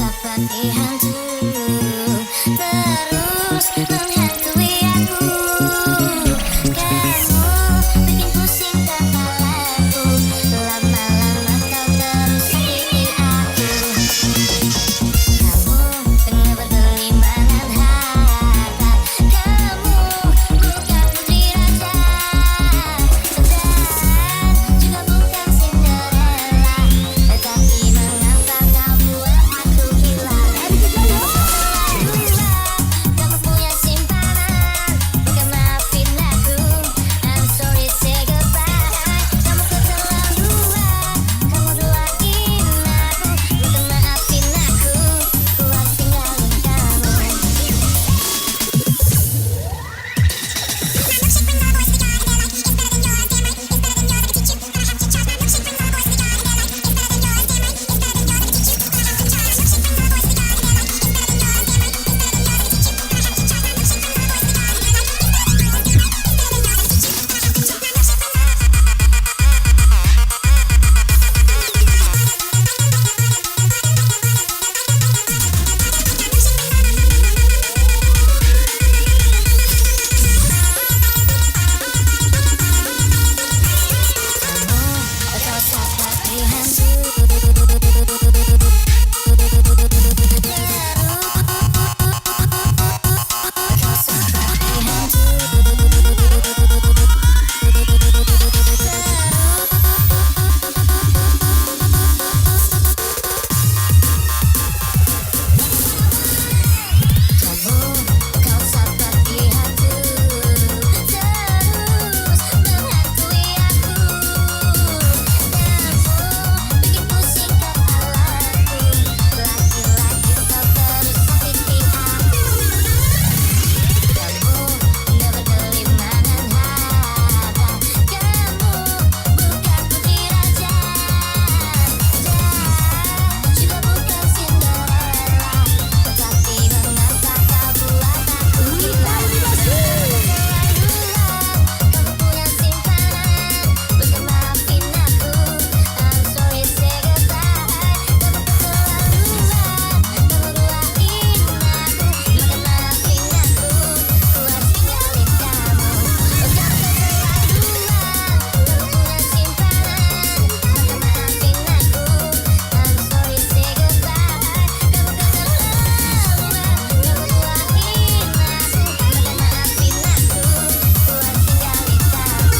seperti hantu terus menghantui aku. Kamu bikin pusing kepalaku, lama-lama kau terus sakiti aku. Kamu tengah bergelimpangan harta, kamu bukan putri raja, dan juga bukan Cinderella, tetapi mengapa kau buat aku gila? Kamu punya simpanan, bukan maafin aku. I'm sorry, say goodbye. Kamu keterlaluan, kamu duain aku, bukan maafin aku. Ku harus tinggalin kamu. Kau seperti hantu kau seperti hantu kau seperti hantu terus menghantui aku. Kamu bikin pusing kepalaku, laki-laki kau terus sakiti aku. Kamu nggak berkelimpahan harta, kamu bukan putri raja, dan juga bukan Cinderella, tetapi mengapa kau buat aku gila? Kamu punya simpanan, bukan maafin aku. I'm sorry, say goodbye. Kamu keterlaluan, kamu duain aku, bukan maafin aku. Ku harus tinggalin kamu. Kamu keterlaluan, kamu punya simpanan, bukan maafin aku. I'm sorry, say goodbye. Kamu keterlaluan, kamu duain aku, bukan maafin aku. Ku harus tinggalin kamu.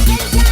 Thank you.